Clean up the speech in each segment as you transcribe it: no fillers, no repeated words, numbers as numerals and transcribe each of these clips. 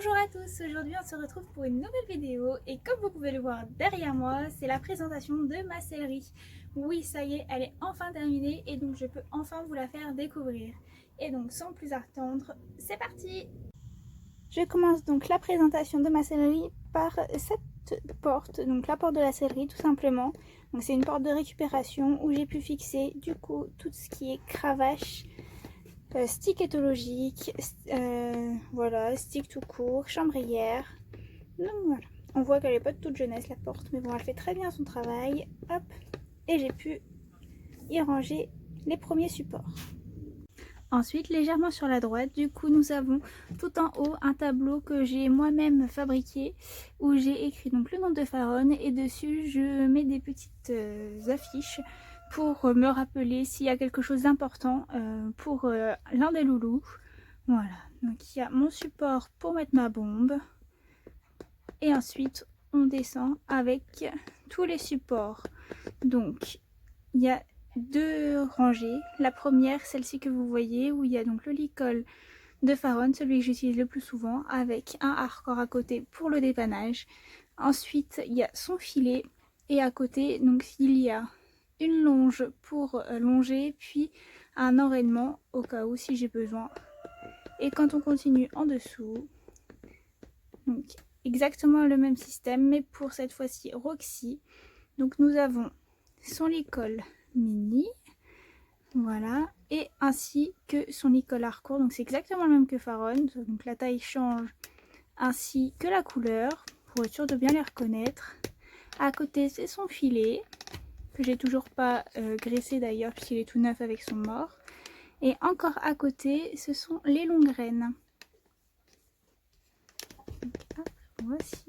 Bonjour à tous, aujourd'hui on se retrouve pour une nouvelle vidéo et comme vous pouvez le voir derrière moi, c'est la présentation de ma sellerie. Oui, ça y est, elle est enfin terminée et donc je peux enfin vous la faire découvrir. Et donc sans plus attendre, c'est parti! Je commence donc la présentation de ma sellerie par cette porte, donc la porte de la sellerie tout simplement. Donc c'est une porte de récupération où j'ai pu fixer du coup tout ce qui est cravache, stick éthologique, voilà, stick tout court, chambrière. Donc voilà, on voit qu'elle n'est pas de toute jeunesse la porte, mais bon, elle fait très bien son travail. Hop, et j'ai pu y ranger les premiers supports. Ensuite, légèrement sur la droite, du coup, nous avons tout en haut un tableau que j'ai moi-même fabriqué où j'ai écrit donc le nom de Faron et dessus je mets des petites affiches pour me rappeler s'il y a quelque chose d'important pour l'un des loulous. Voilà, donc il y a mon support pour mettre ma bombe et ensuite on descend avec tous les supports. Donc il y a deux rangées. La première, celle-ci que vous voyez, où il y a donc le licol de Faron, celui que j'utilise le plus souvent, avec un hardcore à côté pour le dépannage. Ensuite, il y a son filet et à côté, donc il y a une longe pour longer, puis un enraînement au cas où si j'ai besoin. Et quand on continue en dessous, donc exactement le même système, mais pour cette fois-ci Roxy. Donc nous avons son licol mini, voilà, et ainsi que son licol hardcore. Donc c'est exactement le même que Faron, donc la taille change ainsi que la couleur pour être sûr de bien les reconnaître. À côté c'est son filet que j'ai toujours pas graissé d'ailleurs puisqu'il est tout neuf avec son mort. Et encore à côté ce sont les longues graines. Donc, hop, voici.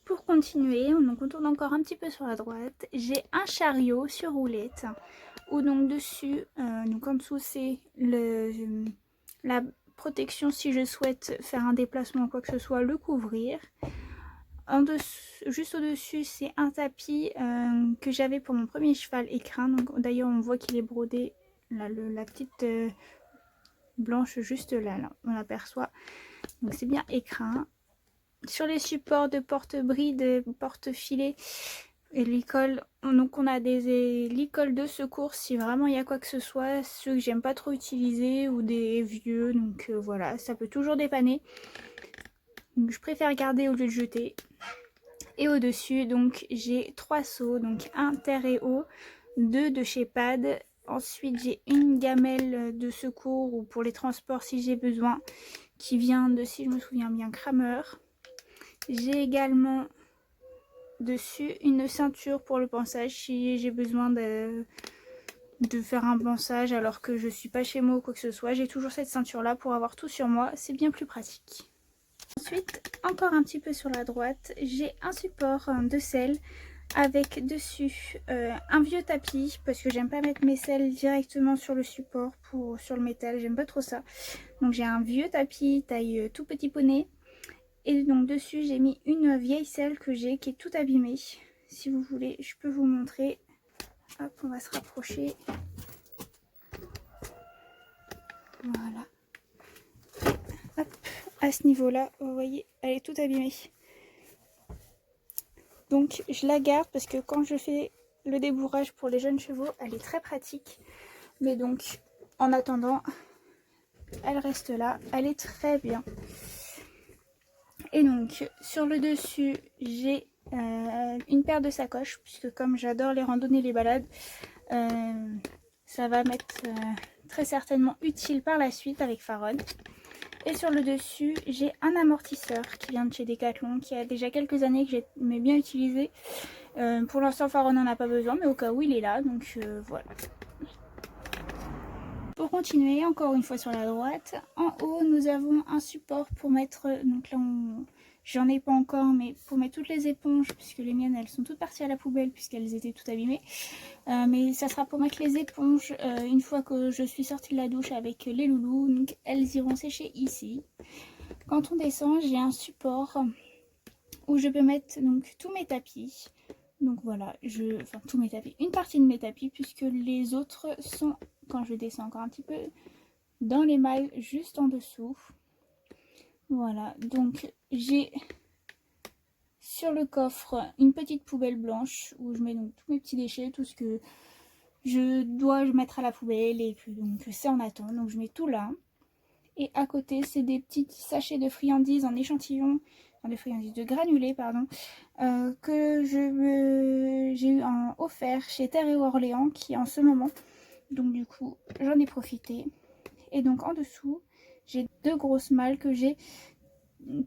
Pour continuer, donc on tourne encore un petit peu sur la droite, j'ai un chariot sur roulette où donc dessus, donc en dessous c'est la protection si je souhaite faire un déplacement ou quoi que ce soit, le couvrir. En dessous, juste au dessus c'est un tapis que j'avais pour mon premier cheval écrin, donc d'ailleurs on voit qu'il est brodé, là, la petite blanche juste là, on l'aperçoit, donc c'est bien écrin. Sur les supports de porte-bride, porte-filet et licol, donc on a des licols de secours si vraiment il y a quoi que ce soit, ceux que j'aime pas trop utiliser ou des vieux, donc voilà, ça peut toujours dépanner. Donc je préfère garder au lieu de jeter. Et au dessus donc j'ai 3 seaux, donc un terre et eau, 2 de chez Pad. Ensuite j'ai une gamelle de secours ou pour les transports si j'ai besoin, qui vient de, si je me souviens bien, Kramer. J'ai également dessus une ceinture pour le pansage si j'ai besoin de faire un pansage alors que je suis pas chez moi ou quoi que ce soit. J'ai toujours cette ceinture là pour avoir tout sur moi, c'est bien plus pratique. Ensuite, encore un petit peu sur la droite, j'ai un support de selle avec dessus un vieux tapis parce que j'aime pas mettre mes selles directement sur le support, sur le métal, j'aime pas trop ça. Donc j'ai un vieux tapis taille tout petit poney. Et donc dessus j'ai mis une vieille selle que j'ai qui est toute abîmée. Si vous voulez je peux vous montrer. Hop, on va se rapprocher. Voilà. Hop, à ce niveau là vous voyez elle est toute abîmée. Donc je la garde parce que quand je fais le débourrage pour les jeunes chevaux elle est très pratique. Mais donc en attendant elle reste là, elle est très bien. Et donc sur le dessus j'ai une paire de sacoches puisque comme j'adore les randonnées et les balades, ça va m'être très certainement utile par la suite avec Faron. Et sur le dessus j'ai un amortisseur qui vient de chez Decathlon qui a déjà quelques années que j'aimais bien utiliser. Pour l'instant Faron n'en a pas besoin mais au cas où il est là, donc voilà. Pour continuer, encore une fois sur la droite, en haut nous avons un support pour mettre, donc là j'en ai pas encore, mais pour mettre toutes les éponges, puisque les miennes elles sont toutes parties à la poubelle puisqu'elles étaient toutes abîmées. Mais ça sera pour mettre les éponges une fois que je suis sortie de la douche avec les loulous, donc elles iront sécher ici. Quand on descend, j'ai un support où je peux mettre donc tous mes tapis. Donc voilà, enfin tous mes tapis, une partie de mes tapis puisque les autres sont, quand je descends encore un petit peu, dans l'émail juste en dessous. Voilà, donc j'ai sur le coffre une petite poubelle blanche où je mets donc tous mes petits déchets, tout ce que je dois mettre à la poubelle et que donc c'est en attend, donc je mets tout là. Et à côté c'est des petits sachets de friandises en échantillon, enfin de friandises de granulés pardon, que j'ai eu en offert chez Terre et Orléans qui est en ce moment, donc du coup j'en ai profité. Et donc en dessous j'ai deux grosses malles que j'ai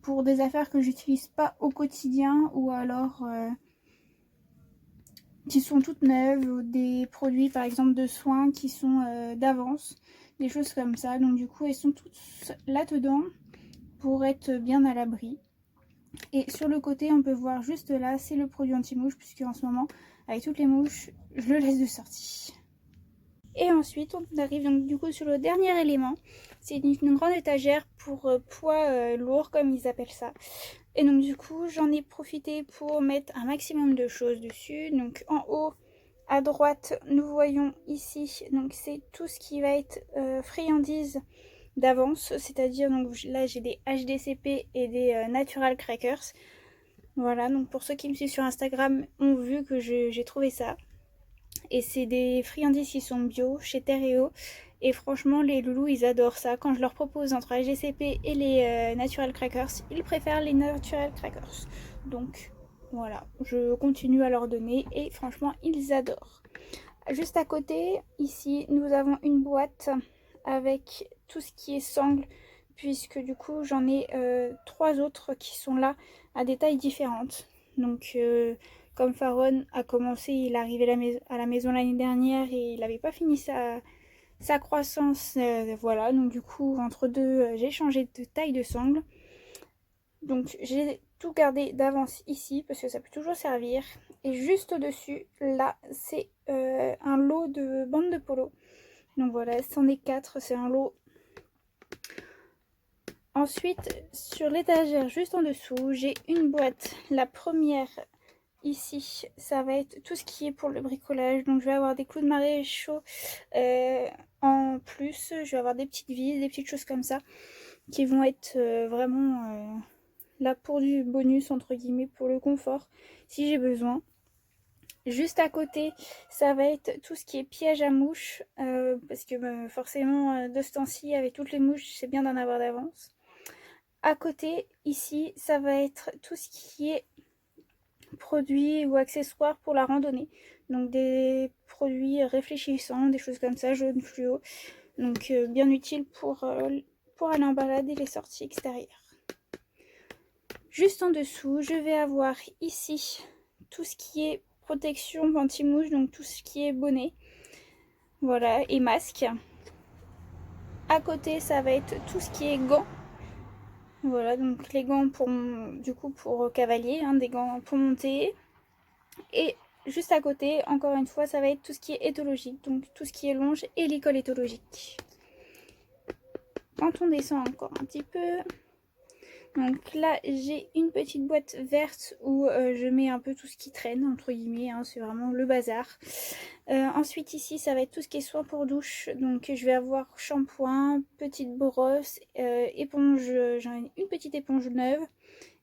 pour des affaires que j'utilise pas au quotidien ou alors qui sont toutes neuves, ou des produits par exemple de soins qui sont d'avance, des choses comme ça. Donc du coup elles sont toutes là-dedans pour être bien à l'abri. Et sur le côté on peut voir juste là, c'est le produit anti-mouche puisque en ce moment avec toutes les mouches je le laisse de sortie. Et ensuite on arrive donc du coup sur le dernier élément, c'est une grande étagère pour poids lourds comme ils appellent ça. Et donc du coup j'en ai profité pour mettre un maximum de choses dessus. Donc en haut à droite nous voyons ici, donc c'est tout ce qui va être friandises d'avance, c'est-à-dire donc là j'ai des HDCP et des Natural Crackers. Voilà, donc pour ceux qui me suivent sur Instagram ont vu que j'ai trouvé ça. Et c'est des friandises qui sont bio chez Terreo. Et franchement, les loulous, ils adorent ça. Quand je leur propose entre la GCP et les Natural Crackers, ils préfèrent les Natural Crackers. Donc voilà, je continue à leur donner et franchement, ils adorent. Juste à côté, ici, nous avons une boîte avec tout ce qui est sangle, puisque du coup, j'en ai trois autres qui sont là à des tailles différentes. Donc comme Faron a commencé, il est arrivé à la maison l'année dernière et il n'avait pas fini sa croissance. Voilà, donc du coup, entre deux, j'ai changé de taille de sangle. Donc j'ai tout gardé d'avance ici parce que ça peut toujours servir. Et juste au-dessus, là, c'est un lot de bandes de polo. Donc voilà, c'en est 4, c'est un lot. Ensuite, sur l'étagère juste en dessous, j'ai une boîte. La première ici, ça va être tout ce qui est pour le bricolage. Donc je vais avoir des clous de marée chauds en plus. Je vais avoir des petites vis, des petites choses comme ça qui vont être vraiment là pour du bonus entre guillemets, pour le confort si j'ai besoin. Juste à côté, ça va être tout ce qui est piège à mouches, parce que forcément, de ce temps-ci, avec toutes les mouches, c'est bien d'en avoir d'avance. À côté, ici, ça va être tout ce qui est produits ou accessoires pour la randonnée. Donc des produits réfléchissants, des choses comme ça, jaune fluo. Donc bien utile pour aller en balade et les sorties extérieures. Juste en dessous, je vais avoir ici tout ce qui est protection anti-mouche, donc tout ce qui est bonnet, voilà, et masque. À côté, ça va être tout ce qui est gants. Voilà, donc les gants pour du coup pour cavalier, hein, des gants pour monter. Et juste à côté, encore une fois, ça va être tout ce qui est éthologique, donc tout ce qui est longe et l'école éthologique. Quand on descend encore un petit peu, donc là j'ai une petite boîte verte où je mets un peu tout ce qui traîne entre guillemets, hein, c'est vraiment le bazar. Ensuite ici ça va être tout ce qui est soin pour douche, donc je vais avoir shampoing, petite brosse, éponge, j'en ai une petite éponge neuve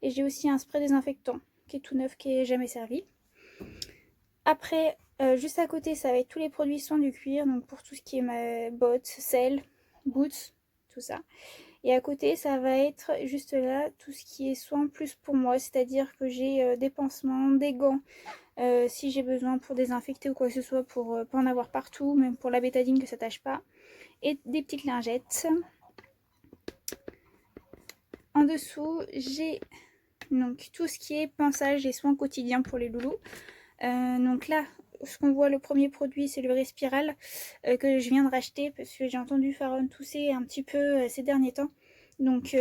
et j'ai aussi un spray désinfectant qui est tout neuf, qui est jamais servi. Après juste à côté ça va être tous les produits soins du cuir, donc pour tout ce qui est ma bottes, selle, boots, tout ça. Et à côté, ça va être juste là tout ce qui est soin plus pour moi, c'est-à-dire que j'ai des pansements, des gants, si j'ai besoin pour désinfecter ou quoi que ce soit, pour pas en avoir partout, même pour la bétadine que ça tâche pas, et des petites lingettes. En dessous, j'ai donc tout ce qui est pinçage et soins quotidiens pour les loulous. Donc là, ce qu'on voit, le premier produit, c'est le Respiral que je viens de racheter parce que j'ai entendu Faron tousser un petit peu ces derniers temps. Donc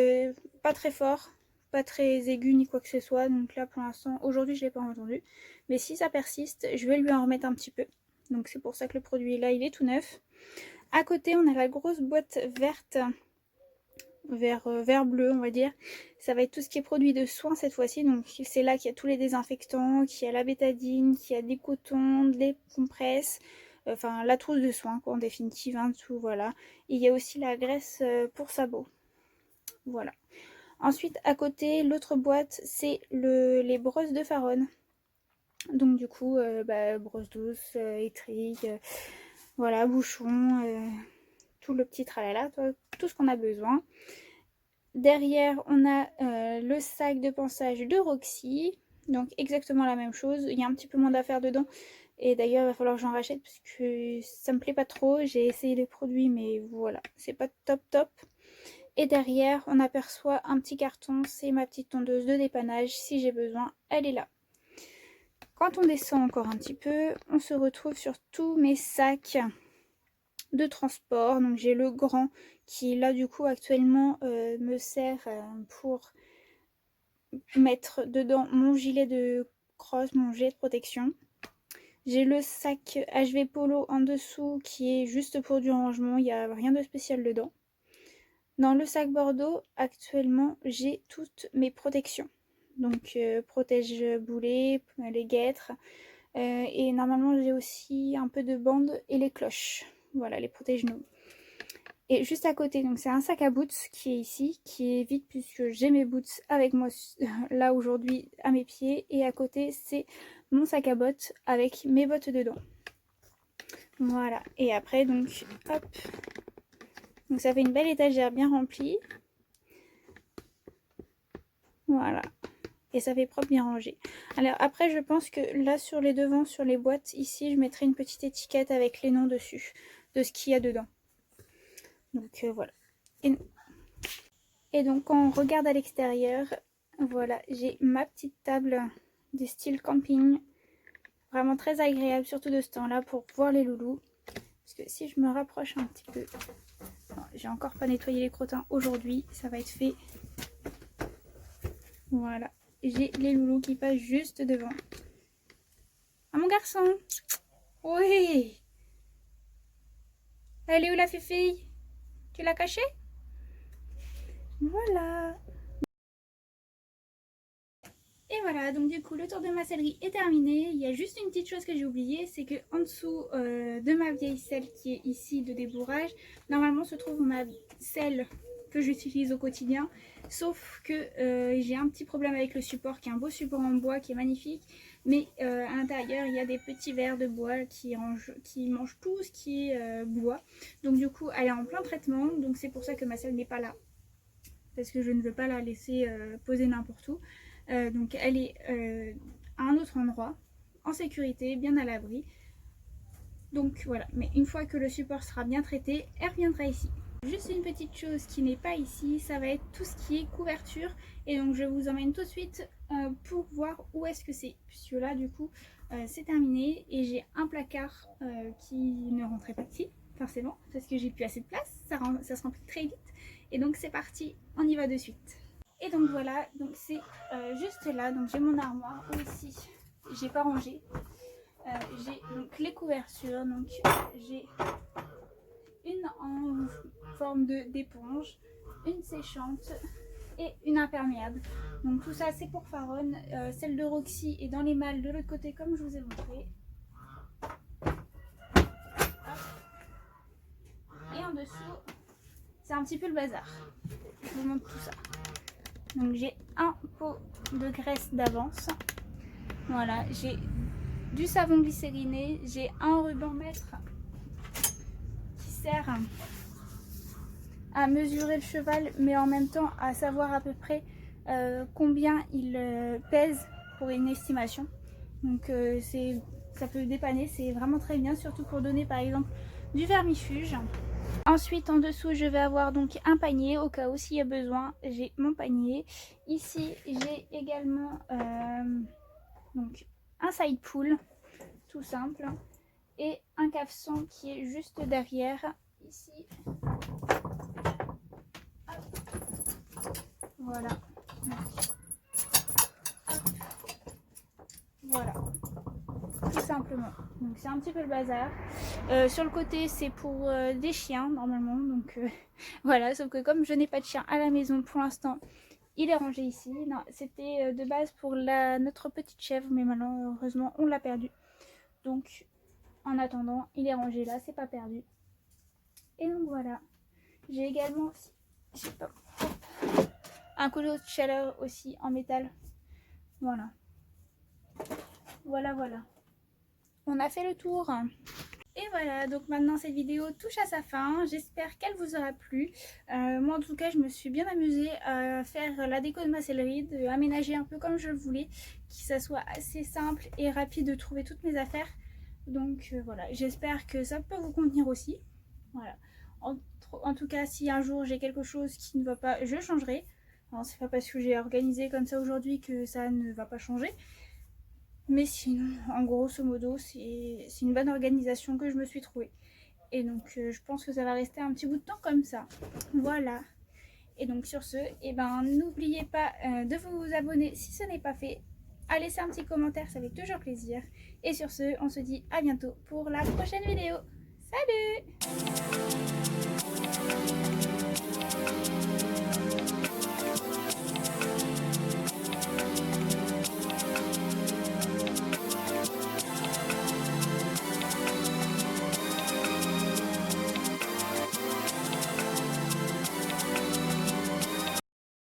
pas très fort, pas très aigu ni quoi que ce soit. Donc là pour l'instant, aujourd'hui je l'ai pas entendu. Mais si ça persiste, je vais lui en remettre un petit peu. Donc c'est pour ça que le produit là, il est tout neuf. À côté, on a la grosse boîte verte, vert bleu on va dire. Ça va être tout ce qui est produit de soins cette fois-ci. Donc c'est là qu'il y a tous les désinfectants, qu'il y a la bétadine, qu'il y a des cotons, des compresses, enfin la trousse de soins quoi, en définitive, en dessous, voilà. Et il y a aussi la graisse pour sabot, voilà. Ensuite, à côté, l'autre boîte, c'est les brosses de Faron. Donc du coup, brosse douce, étrigue, voilà, bouchon, tout le petit tralala, tout ce qu'on a besoin. Derrière, on a le sac de pansage de Roxy. Donc exactement la même chose. Il y a un petit peu moins d'affaires dedans. Et d'ailleurs, il va falloir que j'en rachète parce que ça me plaît pas trop. J'ai essayé les produits, mais voilà, c'est pas top top. Et derrière, on aperçoit un petit carton. C'est ma petite tondeuse de dépannage. Si j'ai besoin, elle est là. Quand on descend encore un petit peu, on se retrouve sur tous mes sacs de transport. Donc j'ai le grand qui là du coup actuellement me sert pour mettre dedans mon gilet de cross, mon gilet de protection. J'ai le sac HV Polo en dessous qui est juste pour du rangement, il n'y a rien de spécial dedans. Dans le sac Bordeaux, actuellement, j'ai toutes mes protections. Donc protège boulet, les guêtres. Et normalement, j'ai aussi un peu de bande et les cloches. Voilà, les protège-nous. Et juste à côté, donc c'est un sac à boots qui est ici, qui est vide puisque j'ai mes boots avec moi là aujourd'hui à mes pieds. Et à côté, c'est mon sac à bottes avec mes bottes dedans. Voilà. Et après, donc, hop. Donc ça fait une belle étagère bien remplie. Voilà. Et ça fait propre, bien rangé. Alors après, je pense que là, sur les devants, sur les boîtes, ici, je mettrai une petite étiquette avec les noms dessus, de ce qu'il y a dedans. Donc voilà. Et donc, quand on regarde à l'extérieur, voilà, j'ai ma petite table du style camping. Vraiment très agréable, surtout de ce temps-là, pour voir les loulous. Parce que si je me rapproche un petit peu... J'ai encore pas nettoyé les crottins aujourd'hui, ça va être fait. Voilà. J'ai les loulous qui passent juste devant. Ah mon garçon! Oui! Elle est où la fille? Tu l'as cachée? Voilà! Et voilà, donc du coup le tour de ma sellerie est terminé. Il y a juste une petite chose que j'ai oubliée, c'est que en dessous de ma vieille selle qui est ici de débourrage, normalement se trouve ma selle que j'utilise au quotidien. Sauf que j'ai un petit problème avec le support, qui est un beau support en bois qui est magnifique. Mais à l'intérieur, il y a des petits verres de bois qui mangent tout ce qui est bois. Donc du coup, elle est en plein traitement. Donc c'est pour ça que ma selle n'est pas là. Parce que je ne veux pas la laisser poser n'importe où. Donc elle est à un autre endroit, en sécurité, bien à l'abri. Donc voilà, mais une fois que le support sera bien traité, elle reviendra ici. Juste une petite chose qui n'est pas ici, ça va être tout ce qui est couverture. Et donc je vous emmène tout de suite pour voir où est-ce que c'est. Puisque là du coup c'est terminé et j'ai un placard qui ne rentrait pas ici, forcément, parce que j'ai plus assez de place, ça se remplit très vite. Et donc c'est parti, on y va de suite. Et donc voilà, donc c'est juste là, donc j'ai mon armoire où ici j'ai pas rangé. J'ai donc les couvertures, donc j'ai une en forme d'éponge, une séchante et une imperméable. Donc tout ça c'est pour Faron. Celle de Roxy est dans les malles de l'autre côté comme je vous ai montré. Et en dessous c'est un petit peu le bazar. Je vous montre tout ça. Donc j'ai un pot de graisse d'avance. Voilà, j'ai du savon glycériné, j'ai un ruban-mètre qui sert à mesurer le cheval, mais en même temps à savoir à peu près combien il pèse pour une estimation. Donc ça peut dépanner, c'est vraiment très bien, surtout pour donner par exemple du vermifuge. Ensuite en dessous je vais avoir donc un panier au cas où s'il y a besoin, j'ai mon panier. Ici j'ai également donc un side pool tout simple et un caleçon qui est juste derrière ici. Voilà. Voilà. Tout simplement. Donc c'est un petit peu le bazar. Sur le côté c'est pour des chiens normalement. Donc voilà. Sauf que comme je n'ai pas de chien à la maison pour l'instant, il est rangé ici. Non, c'était de base pour notre petite chèvre, mais malheureusement on l'a perdu. Donc en attendant, il est rangé là, c'est pas perdu. Et donc voilà. J'ai également aussi, je sais pas, un couteau de chaleur aussi en métal. Voilà. Voilà. On a fait le tour. Et voilà, donc maintenant cette vidéo touche à sa fin. J'espère qu'elle vous aura plu. Moi en tout cas, je me suis bien amusée à faire la déco de ma sellerie, de aménager un peu comme je le voulais, que ça soit assez simple et rapide de trouver toutes mes affaires. Donc voilà, j'espère que ça peut vous convenir aussi. Voilà. En tout cas, si un jour j'ai quelque chose qui ne va pas, je changerai. Alors c'est pas parce que j'ai organisé comme ça aujourd'hui que ça ne va pas changer. Mais sinon, en grosso modo, c'est une bonne organisation que je me suis trouvée. Et donc, je pense que ça va rester un petit bout de temps comme ça. Voilà. Et donc, sur ce, n'oubliez pas de vous abonner si ce n'est pas fait. À laisser un petit commentaire, ça fait toujours plaisir. Et sur ce, on se dit à bientôt pour la prochaine vidéo. Salut!